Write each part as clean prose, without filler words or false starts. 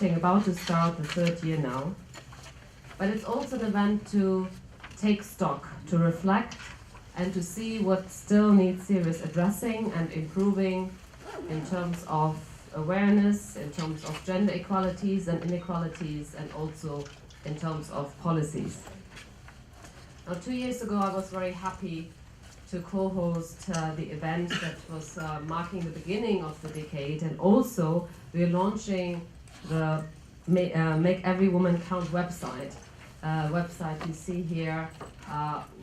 about to start the third year now. But it's also an event to take stock, to reflect, and to see what still needs serious addressing and improving in terms of awareness, in terms of gender equalities and inequalities, and also in terms of policies. Now, 2 years ago, I was very happy to co-host the event that was marking the beginning of the decade, and also we're launching the Make Every Woman Count website. Website you see here,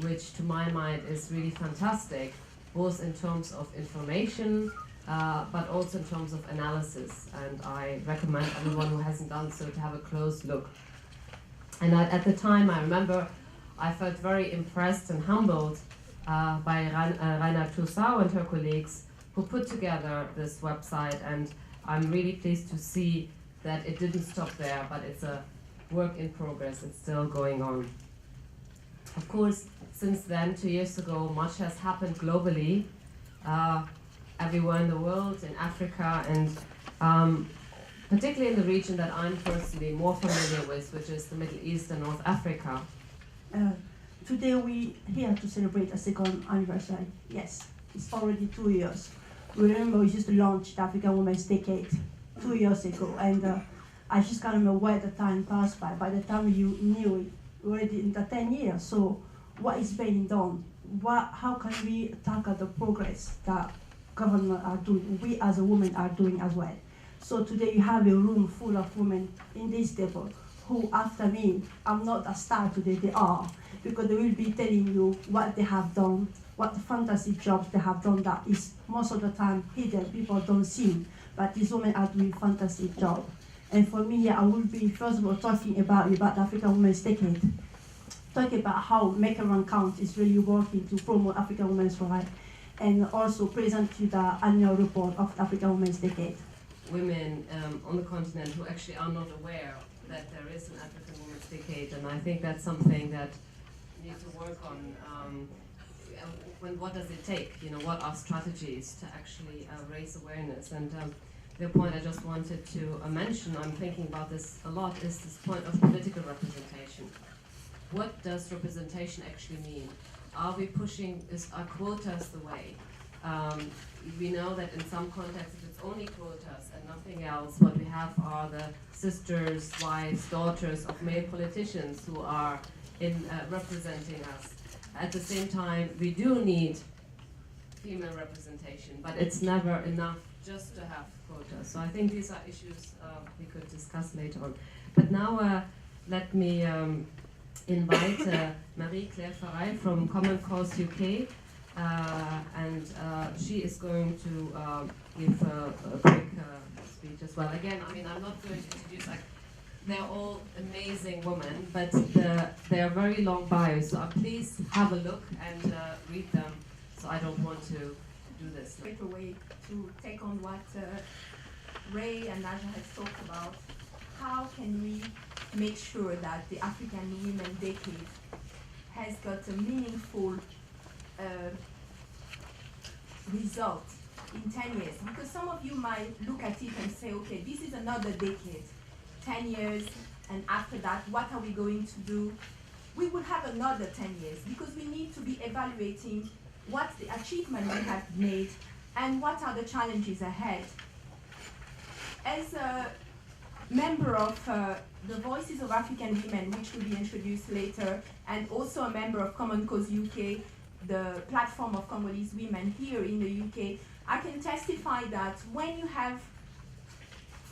which to my mind is really fantastic, both in terms of information, but also in terms of analysis. And I recommend everyone who hasn't done so to have a close look. And at the time, I remember I felt very impressed and humbled by Raina Tursau and her colleagues who put together this website, and I'm really pleased to see that it didn't stop there, but it's a work in progress. It's still going on. Of course, since then, 2 years ago, much has happened globally, everywhere in the world, in Africa, and particularly in the region that I'm personally more familiar with, which is the Middle East and North Africa. Today we're here to celebrate a second anniversary. Yes, it's already 2 years. We remember we used to launch the African Women's Decade 2 years ago, and I just can't remember where the time passed by. By the time you knew it, we already in the 10 years. So what is being done? How can we tackle the progress that government are doing, we as a women are doing as well? So today you have a room full of women in this table who, after me, I'm not a star today, they are, because they will be telling you what they have done, what fantasy jobs they have done that is most of the time hidden, people don't see, but these women are doing fantasy job. And for me, I will be first of all talking about the African Women's Decade, talking about how Make Everyone Count is really working to promote African women's rights, and also present to the annual report of the African Women's Decade. Women on the continent who actually are not aware that there is an African Women's Decade, and I think that's something that we need to work on. What does it take? You know, what are strategies to actually raise awareness? And the point I just wanted to mention, I'm thinking about this a lot, is this point of political representation. What does representation actually mean? Are we pushing, are quotas the way? We know that in some contexts, if it's only quotas and nothing else, what we have are the sisters, wives, daughters of male politicians who are representing us. At the same time, we do need female representation, but it's never enough just to have quotas. So I think these are issues we could discuss later on. But now let me invite Marie-Claire Faray from Common Cause UK, and she is going to give a quick speech as well. Again, I mean, I'm not going to introduce, they're all amazing women, but they are very long bios, so please have a look and read them, so I don't want to do this. Great way to take on what Ray and Naja has talked about. How can we make sure that the African Women Decade has got a meaningful result in 10 years? Because some of you might look at it and say, okay, this is another decade, 10 years, and after that, what are we going to do? We will have another 10 years because we need to be evaluating what's the achievement we have made and what are the challenges ahead. As a member of the Voices of African Women, which will be introduced later, and also a member of Common Cause UK, the platform of Congolese women here in the UK, I can testify that when you have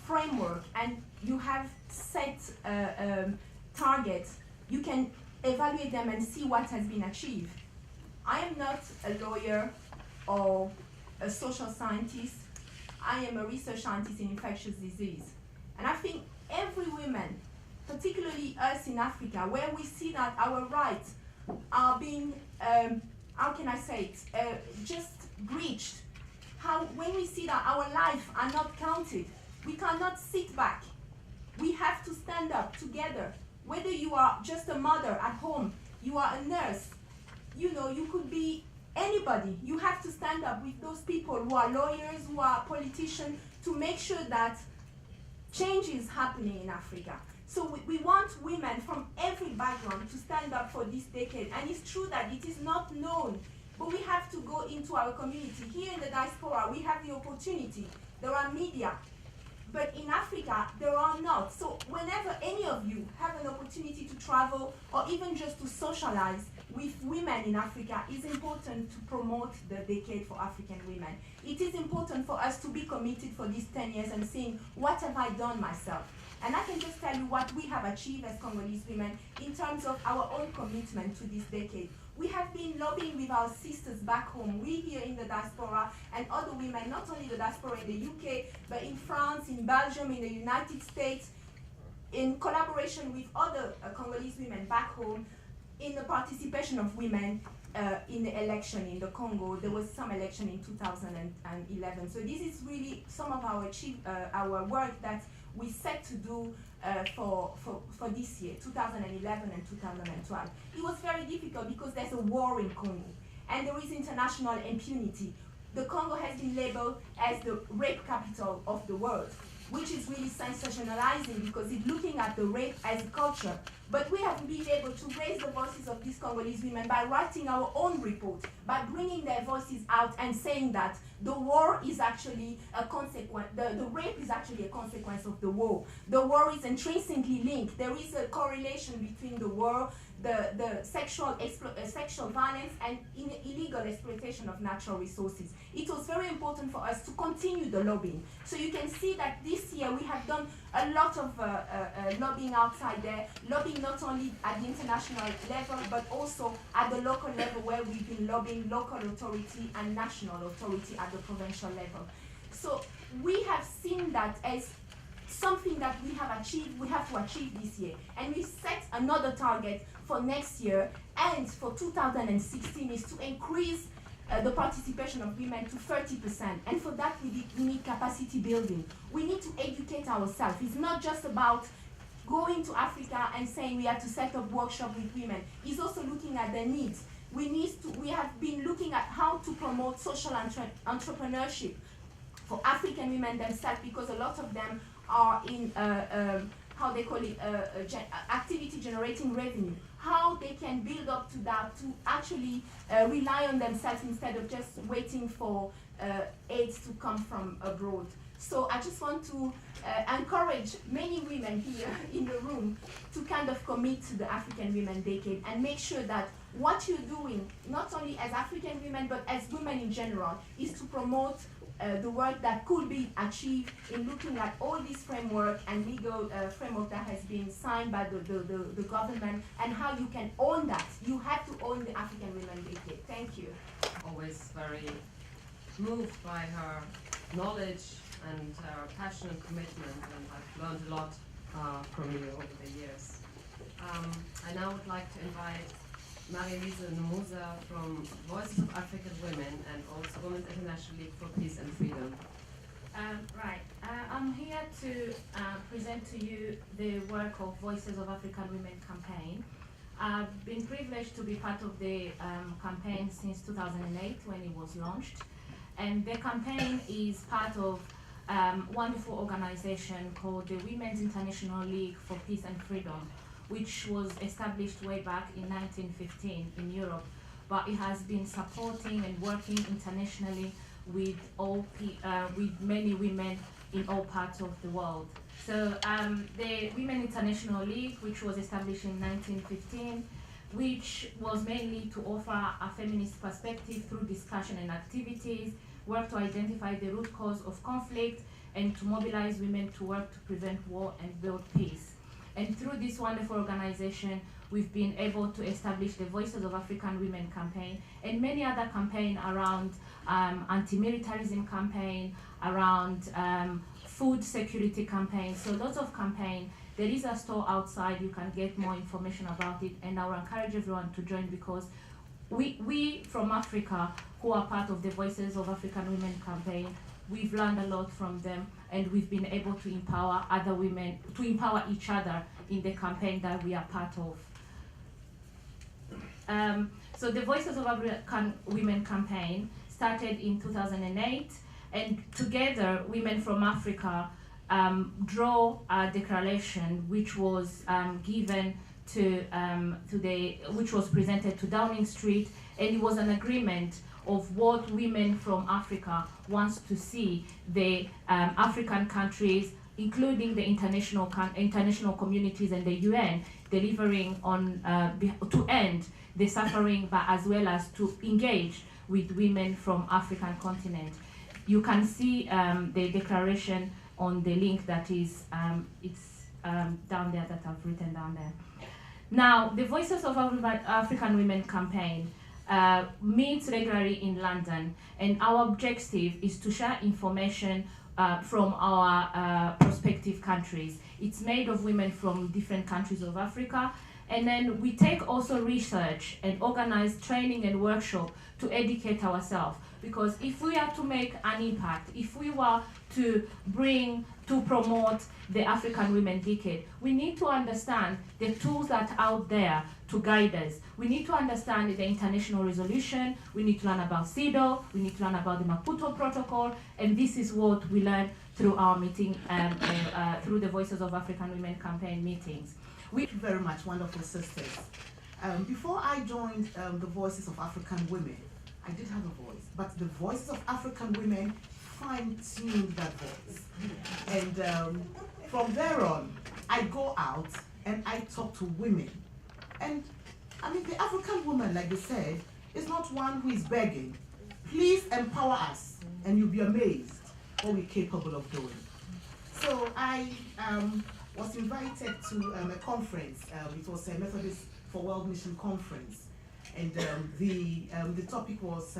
framework and you have set targets, you can evaluate them and see what has been achieved. I am not a lawyer or a social scientist. I am a research scientist in infectious disease. And I think every woman, particularly us in Africa, where we see that our rights are being, how can I say it, just breached. When we see that our lives are not counted, we cannot sit back. We have to stand up together. Whether you are just a mother at home, you are a nurse, you know, you could be anybody. You have to stand up with those people who are lawyers, who are politicians, to make sure that change is happening in Africa. So we want women from every background to stand up for this decade. And it's true that it is not known, but we have to go into our community. Here in the diaspora, we have the opportunity. There are media, but in Africa, there are not. So whenever any of you have an opportunity to travel or even just to socialize with women in Africa, it's important to promote the Decade for African Women. It is important for us to be committed for these 10 years and seeing what have I done myself. And I can just tell you what we have achieved as Congolese women in terms of our own commitment to this decade. We have been lobbying with our sisters back home, we here in the diaspora, and other women, not only the diaspora in the UK, but in France, in Belgium, in the United States, in collaboration with other Congolese women back home, in the participation of women in the election in the Congo. There was some election in 2011. So this is really some of our work that we set to do for this year, 2011 and 2012. It was very difficult because there's a war in Congo and there is international impunity. The Congo has been labeled as the rape capital of the world, which is really sensationalizing because it's looking at the rape as a culture. But we have been able to raise the voices of these Congolese women by writing our own report, by bringing their voices out and saying that the war is actually a consequence, the rape is actually a consequence of the war. The war is intrinsically linked. There is a correlation between the war, the sexual violence and illegal exploitation of natural resources. It was very important for us to continue the lobbying. So you can see that this year we have done a lot of lobbying outside there, lobbying not only at the international level, but also at the local level where we've been lobbying local authority and national authority at the provincial level. So we have seen that as something that we have achieved, we have to achieve this year. And we set another target for next year and for 2016 is to increase the participation of women to 30%. And for that, we need capacity building. We need to educate ourselves. It's not just about going to Africa and saying we have to set up workshops with women. It's also looking at their needs. We have been looking at how to promote social entrepreneurship for African women themselves, because a lot of them are in how they call it, activity generating revenue. How they can build up to that to actually rely on themselves instead of just waiting for aids to come from abroad. So I just want to encourage many women here in the room to kind of commit to the African Women Decade and make sure that what you're doing, not only as African women, but as women in general, is to promote the work that could be achieved in looking at all this framework and legal framework that has been signed by the government, and how you can own that. You have to own the African Women Decade. Thank you. Always very moved by her knowledge and her passion and commitment, and I've learned a lot from you over the years. I now would like to invite Marie-Lise Nomusa from Voices of African Women and also Women's International League for Peace and Freedom. I'm here to present to you the work of Voices of African Women campaign. I've been privileged to be part of the campaign since 2008 when it was launched. And the campaign is part of a wonderful organization called the Women's International League for Peace and Freedom, which was established way back in 1915 in Europe, but it has been supporting and working internationally with many women in all parts of the world. So the Women International League, which was established in 1915, which was mainly to offer a feminist perspective through discussion and activities, work to identify the root cause of conflict, and to mobilize women to work to prevent war and build peace. And through this wonderful organization, we've been able to establish the Voices of African Women campaign and many other campaigns around anti-militarism campaign, around food security campaign. So lots of campaign. There is a store outside, you can get more information about it, and I will encourage everyone to join, because we from Africa who are part of the Voices of African Women campaign, we've learned a lot from them, and we've been able to empower other women, to empower each other in the campaign that we are part of. So the Voices of African Women campaign started in 2008, and together women from Africa draw a declaration which was given which was presented to Downing Street, and it was an agreement of what women from Africa wants to see the African countries, including the international communities and the UN, delivering on to end the suffering, but as well as to engage with women from African continent. You can see the declaration on the link that is down there, that I've written down there. Now, the Voices of African Women campaign meets regularly in London, and our objective is to share information from our prospective countries. It's made of women from different countries of Africa, and then we take also research and organize training and workshop to educate ourselves. Because if we are to make an impact, if we were to promote the African Women Decade, we need to understand the tools that are out there to guide us. We need to understand the international resolution, we need to learn about CEDAW, we need to learn about the Maputo Protocol, and this is what we learn through our meeting, through the Voices of African Women campaign meetings. Thank you very much, wonderful sisters. Before I joined the Voices of African Women, I did have a voice, but the Voices of African Women fine-tuned that voice. And from there on, I go out and I talk to women. And I mean, the African woman, like they said, is not one who is begging. Please empower us, and you'll be amazed what we're capable of doing. So I was invited to a conference. It was a Methodist for World Mission conference. And the topic was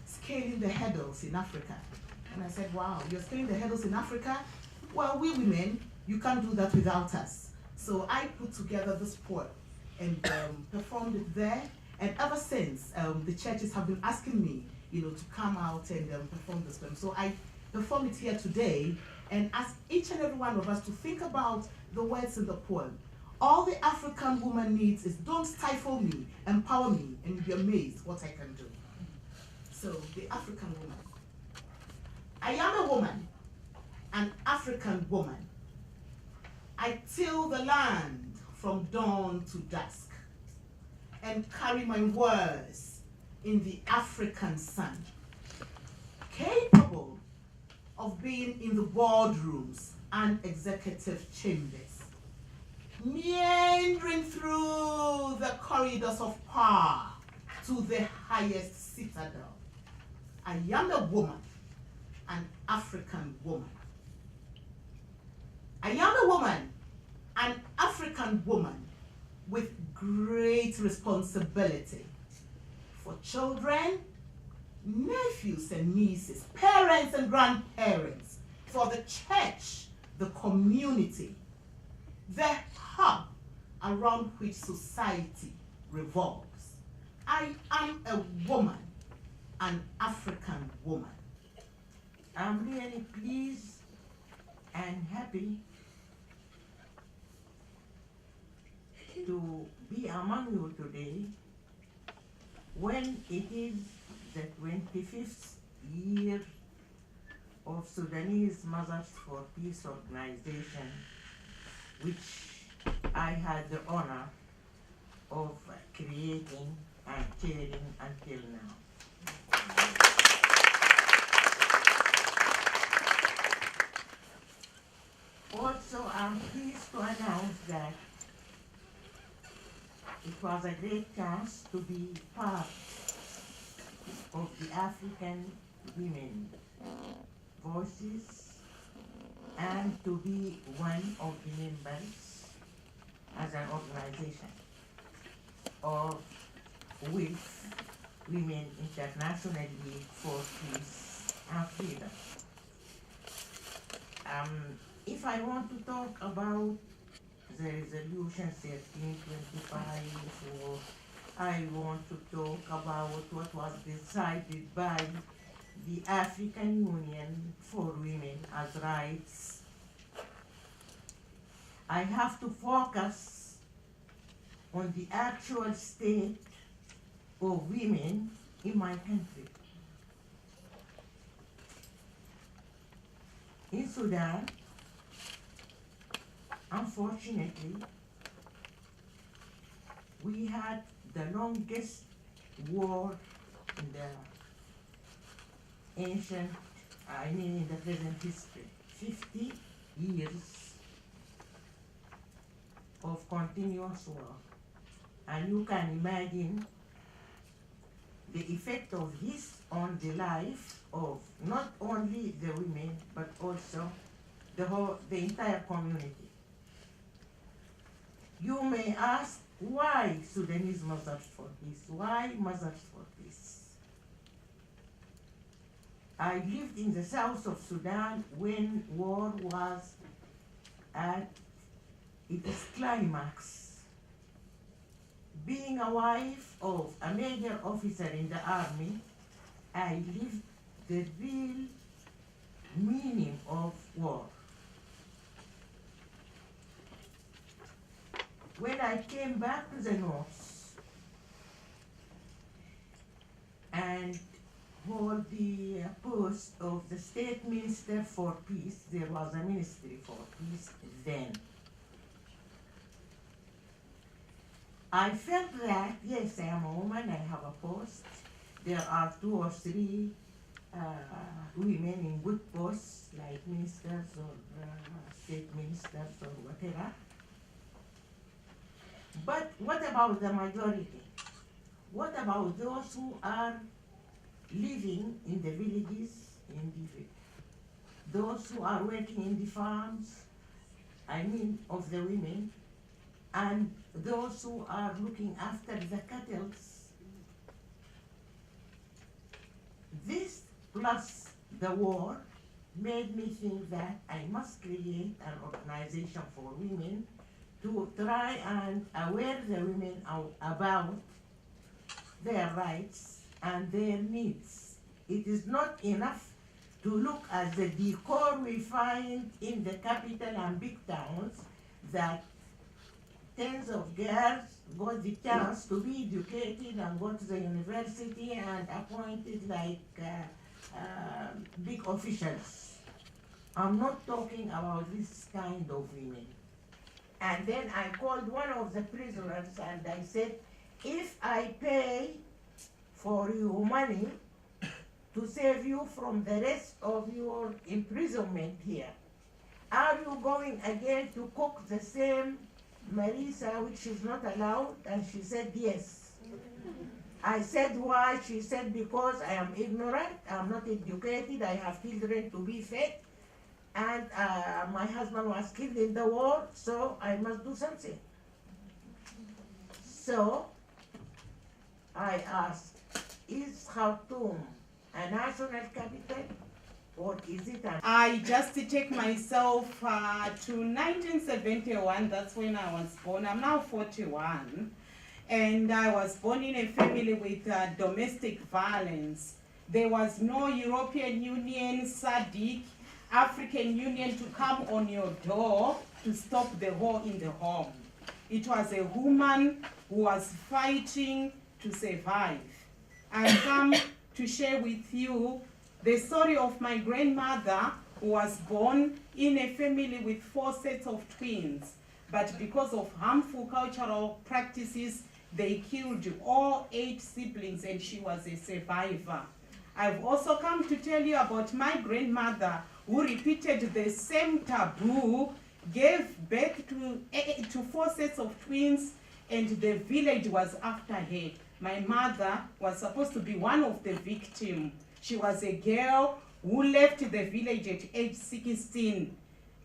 scaling the hurdles in Africa. And I said, wow, you're scaling the hurdles in Africa? Well, we women, you can't do that without us. So I put together this poem and performed it there. And ever since, the churches have been asking me, to come out and perform this poem. So I perform it here today and ask each and every one of us to think about the words in the poem. All the African woman needs is, don't stifle me, empower me, and you'll be amazed what I can do. So, the African woman. I am a woman, an African woman. I till the land from dawn to dusk and carry my words in the African sun. Capable of being in the boardrooms and executive chambers, meandering through the corridors of power to the highest citadel. I am a woman, an African woman. I am a woman, an African woman with great responsibility for children, nephews and nieces, parents and grandparents, for the church, the community, the hub around which society revolves. I am a woman, an African woman. I'm really pleased and happy to be among you today when it is the 25th year of Sudanese Mothers for Peace organization, which I had the honor of creating and chairing until now. Also, I'm pleased to announce that it was a great chance to be part of the African Women Voices and to be one of the members as an organization of WILF, Women Internationally for Peace and Freedom. If I want to talk about the resolution 1325, or I want to talk about what was decided by the African Union for Women as Rights, I have to focus on the actual state of women in my country. In Sudan, unfortunately, we had the longest war in the ancient, in the present history. 50 years of continuous war. And you can imagine the effect of this on the life of not only the women, but also the entire community. You may ask, why Sudanese mothers for this? Why mothers for this? I lived in the south of Sudan when war was at its climax. Being a wife of a major officer in the army, I lived the real meaning of war. When I came back to the north and hold the post of the State Minister for Peace, there was a Ministry for Peace then. I felt that, yes, I am a woman, I have a post. There are 2 or 3 women in good posts, like ministers or state ministers or whatever. But what about the majority? What about those who are living in the villages, those who are working in the farms, of the women, and those who are looking after the cattle? This plus the war made me think that I must create an organization for women to try and aware the women about their rights and their needs. It is not enough to look at the decor we find in the capital and big towns, that tens of girls got the chance to be educated and go to the university and appointed like big officials. I'm not talking about this kind of women. And then I called one of the prisoners and I said, if I pay for you money to save you from the rest of your imprisonment here, are you going again to cook the same marisa which is not allowed? And she said yes. I said why? She said because I am ignorant, I'm not educated, I have children to be fed, and my husband was killed in the war, so I must do something. So I asked, is Khartoum a national capital, or is it an... I just take myself to 1971, that's when I was born. I'm now 41, and I was born in a family with domestic violence. There was no European Union, SADC, African Union to come on your door to stop the war in the home. It was a woman who was fighting to survive. I come to share with you the story of my grandmother, who was born in a family with 4 sets of twins. But because of harmful cultural practices, they killed all 8 siblings, and she was a survivor. I've also come to tell you about my grandmother, who repeated the same taboo, gave birth to 4 sets of twins, and the village was after her. My mother was supposed to be one of the victims. She was a girl who left the village at age 16,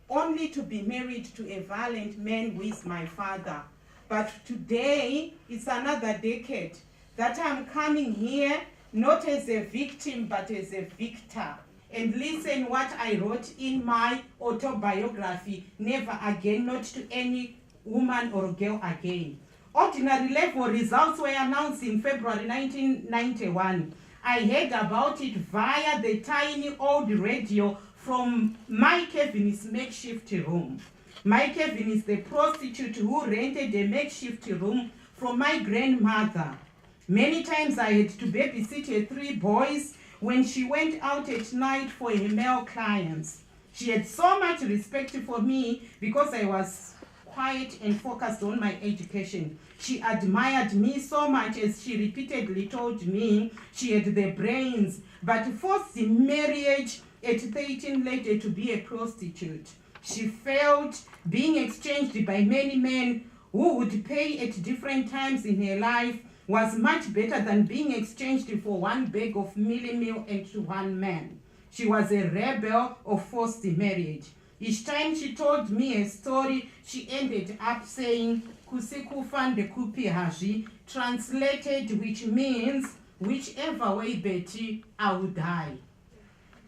only to be married to a violent man who is my father. But today, it's another decade that I'm coming here, not as a victim, but as a victor. And listen what I wrote in my autobiography, Never Again, not to any woman or girl again. Ordinary level results were announced in February 1991. I heard about it via the tiny old radio from Mike Kevin's makeshift room. Mike Kevin is the prostitute who rented a makeshift room from my grandmother. Many times I had to babysit her 3 boys when she went out at night for her male clients. She had so much respect for me because I was quiet and focused on my education. She admired me so much as she repeatedly told me she had the brains, but forced marriage at 13 led her to be a prostitute. She felt being exchanged by many men who would pay at different times in her life was much better than being exchanged for one bag of meal and to one man. She was a rebel of forced marriage. Each time she told me a story, she ended up saying, "Kusikufa ndekupi haji," translated, which means, whichever way Betty, I will die.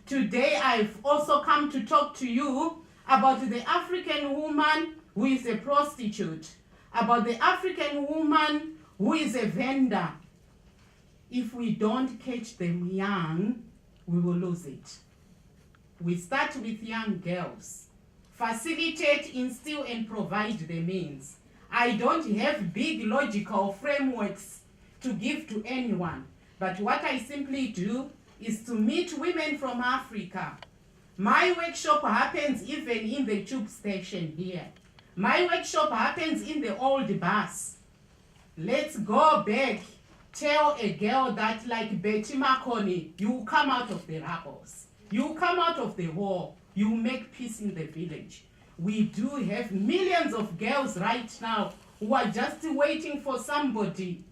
Today I've also come to talk to you about the African woman who is a prostitute, about the African woman who is a vendor. If we don't catch them young, we will lose it. We start with young girls. Facilitate, instill, and provide the means. I don't have big logical frameworks to give to anyone, but what I simply do is to meet women from Africa. My workshop happens even in the tube station here. My workshop happens in the old bus. Let's go back. Tell a girl that, like Betty Makoni, you come out of the rebels. You come out of the war. You make peace in the village. We do have millions of girls right now who are just waiting for somebody.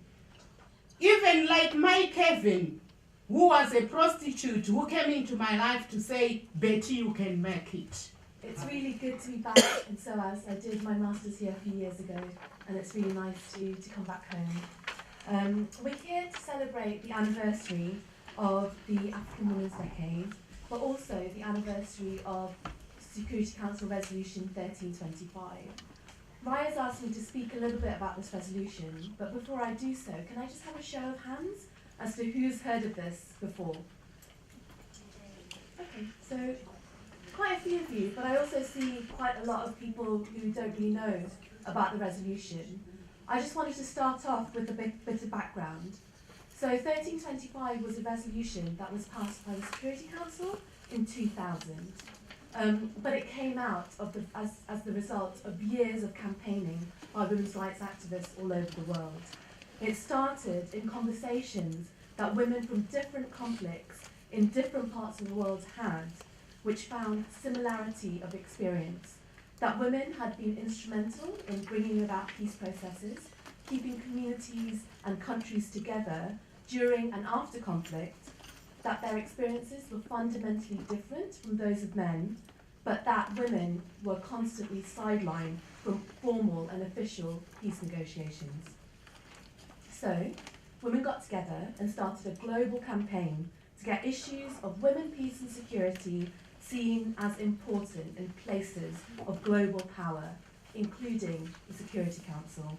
Even like my Kevin, who was a prostitute, who came into my life to say, "Betty, you can make it." It's really good to be back in SOAS. I did my master's here a few years ago, and it's really nice to come back home. We're here to celebrate the anniversary of the African Women's Decade, but also the anniversary of Security Council Resolution 1325. Raya's asked me to speak a little bit about this resolution, but before I do so, can I just have a show of hands as to who's heard of this before? Okay, so quite a few of you, but I also see quite a lot of people who don't really know about the resolution. I just wanted to start off with a bit of background. So 1325 was a resolution that was passed by the Security Council in 2000. But it came out of as the result of years of campaigning by women's rights activists all over the world. It started in conversations that women from different conflicts in different parts of the world had, which found similarity of experience, that women had been instrumental in bringing about peace processes, keeping communities and countries together during and after conflict, that their experiences were fundamentally different from those of men, but that women were constantly sidelined from formal and official peace negotiations. So, women got together and started a global campaign to get issues of women, peace and security seen as important in places of global power, including the Security Council.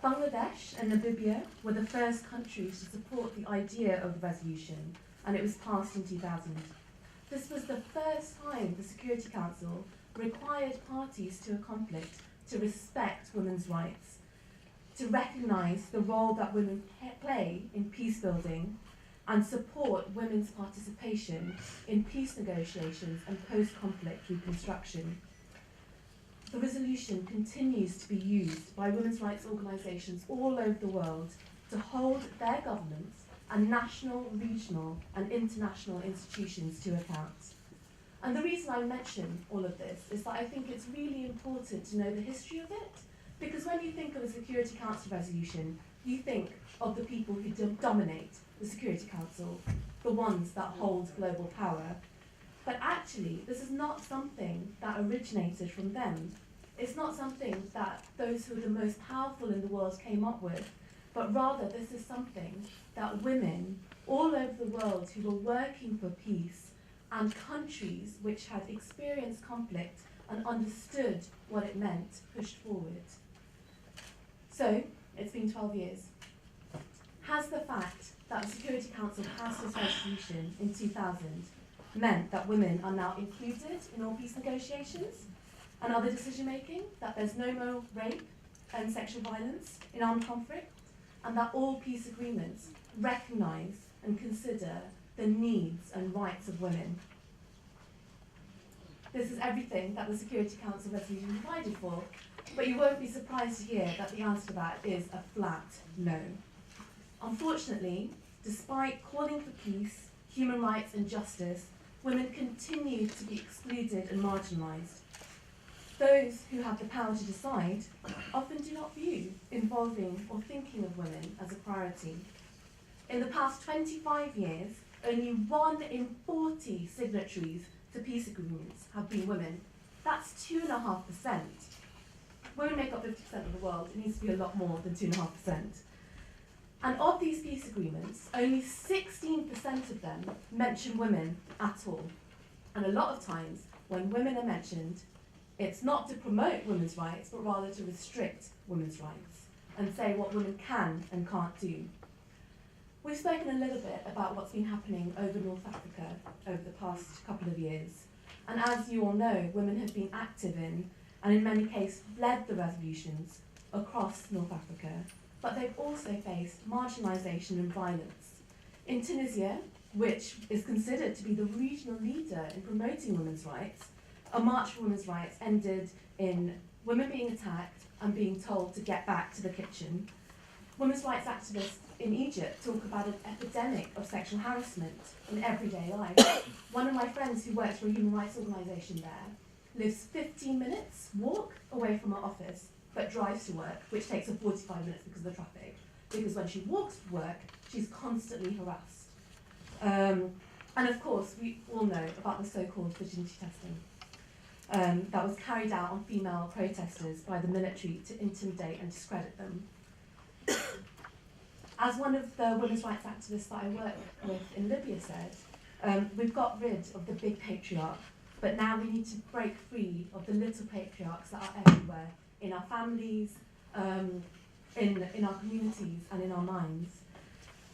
Bangladesh and Namibia were the first countries to support the idea of the resolution, and it was passed in 2000. This was the first time the Security Council required parties to a conflict to respect women's rights, to recognise the role that women play in peace building, and support women's participation in peace negotiations and post-conflict reconstruction. The resolution continues to be used by women's rights organisations all over the world to hold their governments and national, regional and international institutions to account. And the reason I mention all of this is that I think it's really important to know the history of it, because when you think of a Security Council resolution, you think of the people who dominate the Security Council, the ones that hold global power. But actually, this is not something that originated from them. It's not something that those who are the most powerful in the world came up with, but rather this is something that women all over the world who were working for peace and countries which had experienced conflict and understood what it meant pushed forward. So, it's been 12 years. Has the fact that the Security Council passed this resolution in 2000 meant that women are now included in all peace negotiations and other decision making, that there's no more rape and sexual violence in armed conflict, and that all peace agreements recognise and consider the needs and rights of women? This is everything that the Security Council resolution provided for, But you won't be surprised to hear that the answer to that is a flat no. Unfortunately, despite calling for peace, human rights and justice, women continue to be excluded and marginalised. Those who have the power to decide often do not view involving or thinking of women as a priority. In the past 25 years, only 1 in 40 signatories to peace agreements have been women. That's 2.5%. Women make up 50% of the world. It needs to be a lot more than 2.5%. And of these peace agreements, only 16% of them mention women at all. And a lot of times, when women are mentioned, it's not to promote women's rights, but rather to restrict women's rights and say what women can and can't do. We've spoken a little bit about what's been happening over North Africa over the past couple of years. And as you all know, women have been active in, and in many cases led the resolutions across North Africa, but they've also faced marginalisation and violence. In Tunisia, which is considered to be the regional leader in promoting women's rights, a march for women's rights ended in women being attacked and being told to get back to the kitchen. Women's rights activists in Egypt talk about an epidemic of sexual harassment in everyday life. One of my friends who works for a human rights organisation there lives 15 minutes walk away from her office, but drives to work, which takes her 45 minutes because of the traffic. Because when she walks to work, she's constantly harassed. And of course, we all know about the so-called virginity testing that was carried out on female protesters by the military to intimidate and discredit them. As one of the women's rights activists that I work with in Libya said, we've got rid of the big patriarch, but now we need to break free of the little patriarchs that are everywhere, in our families, in our communities and in our minds.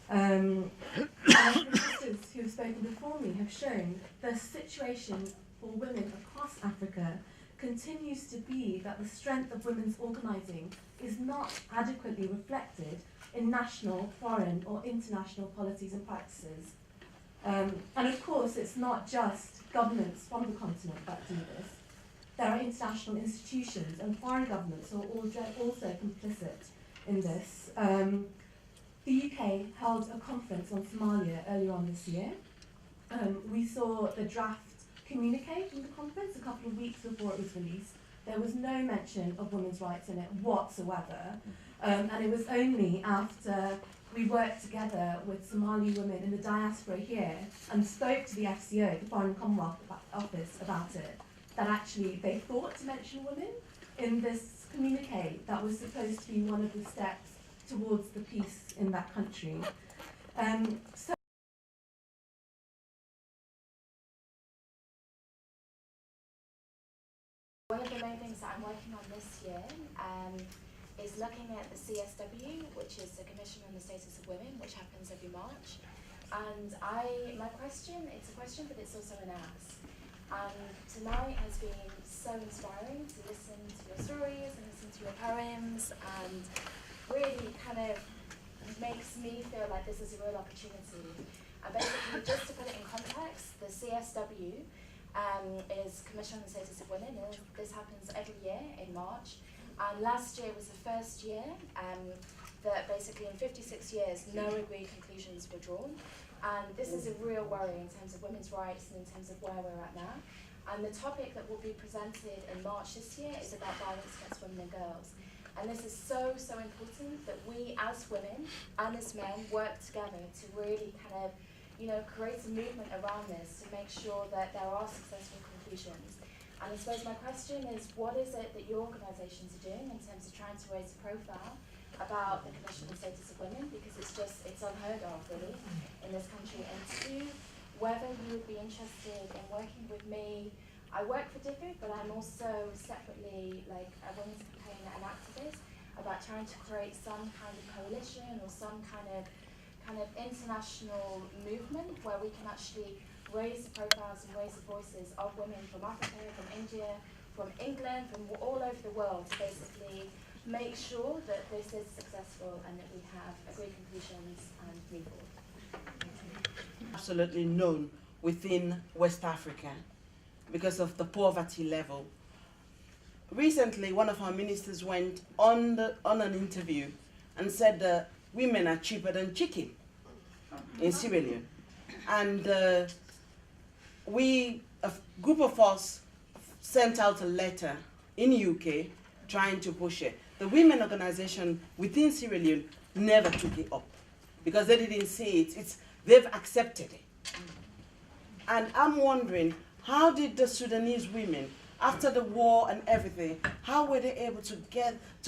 And the sisters who have spoken before me have shown the situation for women across Africa continues to be that the strength of women's organising is not adequately reflected in national, foreign or international policies and practices. And of course, it's not just governments from the continent that do this. There are international institutions and foreign governments who are also complicit in this. The UK held a conference on Somalia earlier on this year. We saw the draft communique from the conference a couple of weeks before it was released. There was no mention of women's rights in it whatsoever. And it was only after we worked together with Somali women in the diaspora here and spoke to the FCO, the Foreign Commonwealth Office, about it, that actually they thought to mention women in this communique that was supposed to be one of the steps towards the peace in that country. One of the main things that I'm working on this year is looking at the CSW, which is the Commission on the Status of Women, which happens every March. And my question, it's a question, but it's also an ask. Tonight has been so inspiring to listen to your stories and listen to your poems, and really kind of makes me feel like this is a real opportunity. And basically, just to put it in context, the CSW is Commission on the Status of Women. This happens every year in March. And last year was the first year that basically in 56 years no agreed conclusions were drawn. And this is a real worry in terms of women's rights and in terms of where we're at now. And the topic that will be presented in March this year is about violence against women and girls. And this is so, so important that we as women and as men work together to really kind of, create a movement around this to make sure that there are successful conclusions. And I suppose my question is, what is it that your organisations are doing in terms of trying to raise a profile about the Commission on the Status of Women, because it's unheard of really in this country, and two, whether you would be interested in working with me. I work for DIFU, but I'm also separately like a women's campaigner and activist about trying to create some kind of coalition or some kind of international movement where we can actually raise the profiles and raise the voices of women from Africa, from India, from England, from all over the world to basically make sure that this is successful and that we have agreed conclusions and move forward. Absolutely known within West Africa because of the poverty level. recently one of our ministers went on an interview and said that women are cheaper than chicken in Sierra Leone. And a group of us sent out a letter in UK trying to push it. The women organization within Sierra Leone never took it up because they didn't see it. They've accepted it. And I'm wondering, how did the Sudanese women, after the war and everything, how were they able to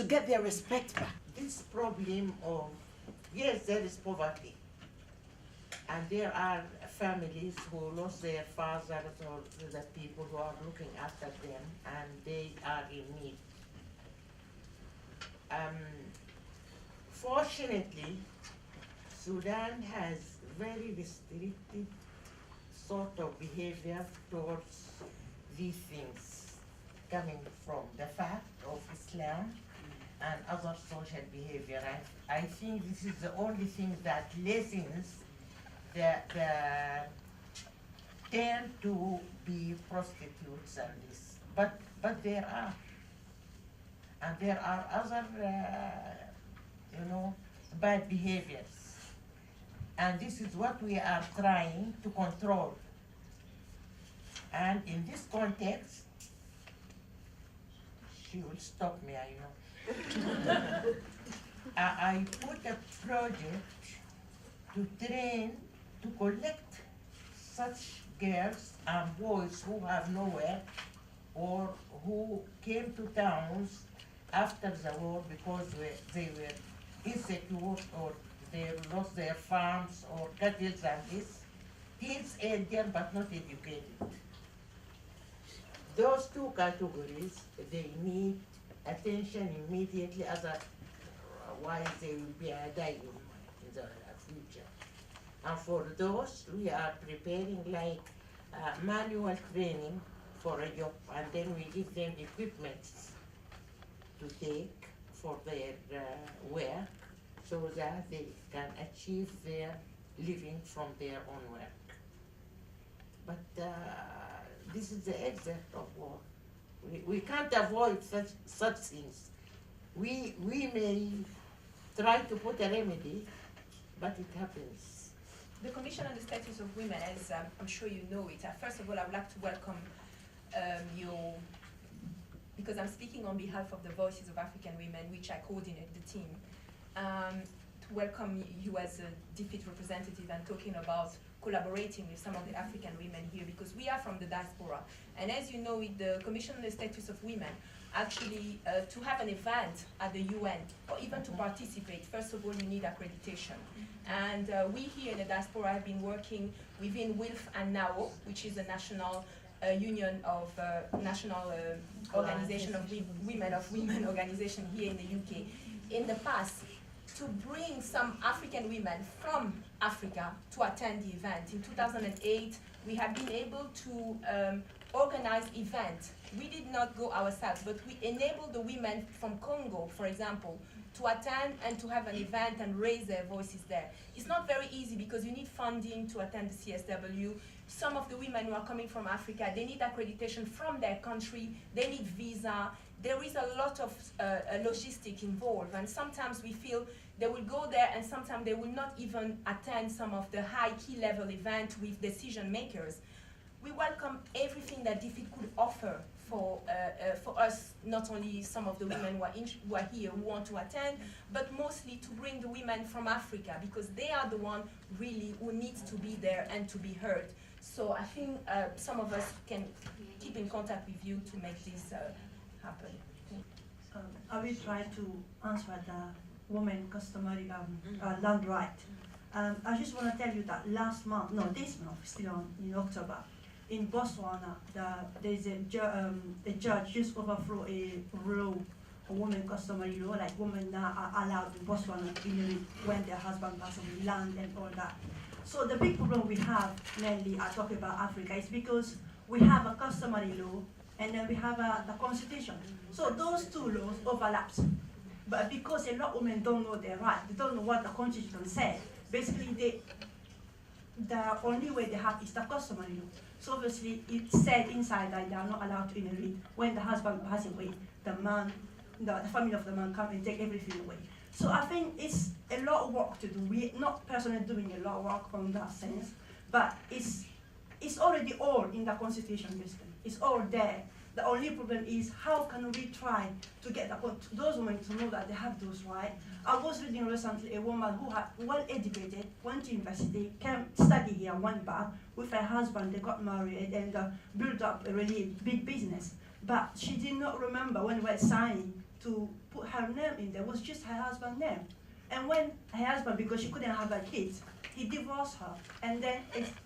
get their respect back? This problem of, yes, there is poverty. And there are families who lost their fathers or the people who are looking after them, and they are in need. Fortunately, Sudan has very restricted sort of behavior towards these things coming from the fact of Islam and other social behavior. I think this is the only thing that lessens the tend to be prostitutes and this. But there are. And there are other, bad behaviors. And this is what we are trying to control. And in this context, she will stop me, I know. I put a project to train, to collect such girls and boys who have nowhere or who came to towns after the war because they were insecure or they lost their farms or cattle and this. Kids elder but not educated. Those two categories, they need attention immediately, otherwise they will be dying in the future. And for those, we are preparing like manual training for a job, and then we give them equipment to take for their work so that they can achieve their living from their own work. But this is the exit of war. We can't avoid such things. We may try to put a remedy, but it happens. The Commission on the Status of Women, as I'm sure you know it, first of all, I would like to welcome because I'm speaking on behalf of the Voices of African Women, which I coordinate the team, to welcome you as a DFID representative and talking about collaborating with some of the African women here, because we are from the diaspora. And as you know, with the Commission on the Status of Women, actually to have an event at the UN, or even to participate, first of all, you need accreditation. And we here in the diaspora have been working within WILF and NAO, which is the national union of national organization of women organization here in the UK, in the past, to bring some African women from Africa to attend the event. In 2008, we have been able to organize events. We did not go ourselves, but we enabled the women from Congo, for example, to attend and to have an event and raise their voices there. It's not very easy because you need funding to attend the CSW. Some of the women who are coming from Africa, they need accreditation from their country, they need visa. There is a lot of logistics involved, and sometimes we feel they will go there and sometimes they will not even attend some of the high key level events with decision makers. We welcome everything that DFID could offer for us, not only some of the women who are here who want to attend, but mostly to bring the women from Africa, because they are the one really who needs to be there and to be heard. So I think some of us can keep in contact with you to make this happen. I will try to answer the women customary land right. I just want to tell you that this month, still in October, in Botswana, there's a judge just overthrew a rule, a woman customary law, like women now are allowed in Botswana when their husband passes away, land and all that. So the big problem we have, mainly I talk about Africa, is because we have a customary law and then we have the constitution. So those two laws overlaps. But because a lot of women don't know their right, they don't know what the constitution says, basically the only way they have is the customary law. So obviously it's said inside that they are not allowed to inherit. When the husband passes away, the man, the family of the man come and take everything away. So I think it's a lot of work to do. We're not personally doing a lot of work on that sense, but it's already all in the constitution, basically. It's all there. The only problem is how can we try to get those women to know that they have those rights. I was reading recently a woman who had well educated, went to university, came study here, went back with her husband, they got married and built up a really big business. But she did not remember when we were signing to put her name in there, it was just her husband's name. And when her husband, because she couldn't have her kids, he divorced her, and then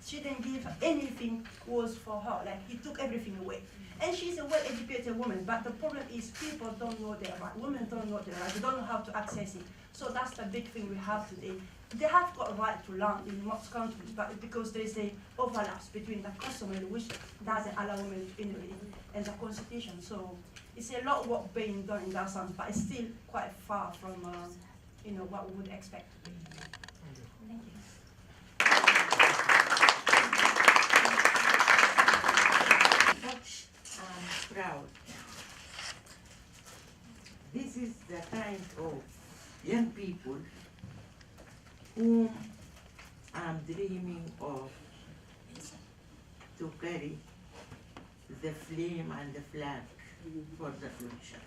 she didn't give anything was for her, like he took everything away. And she's a well-educated woman, but the problem is people don't know their right. Women don't know their right. They don't know how to access it. So that's the big thing we have today. They have got a right to land in most countries, but because there is a overlaps between the customary, which doesn't allow women to inherit, and the constitution. So it's a lot of work being done in that sense, but it's still quite far from what we would expect to be. Thank you. Proud. This is the kind of young people whom I'm dreaming of to carry the flame and the flag for the future.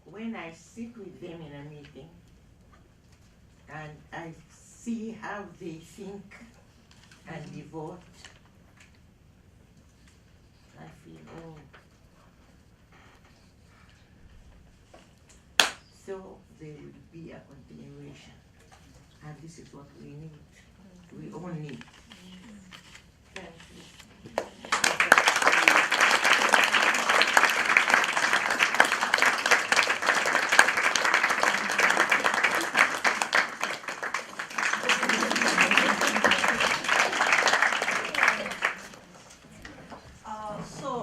When I sit with them in a meeting, and I see how they think and they vote, I feel, oh. So there will be a continuation, and this is what we need. We all need. Thank you.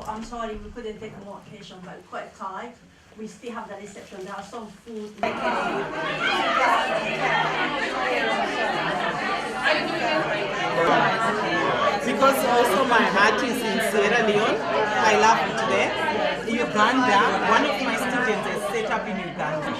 I'm sorry we couldn't take more occasion, but we're quite tight. We still have the reception. There are some food. Because also my heart is in Sierra Leone. I love it there. Uganda, one of my students is set up in Uganda.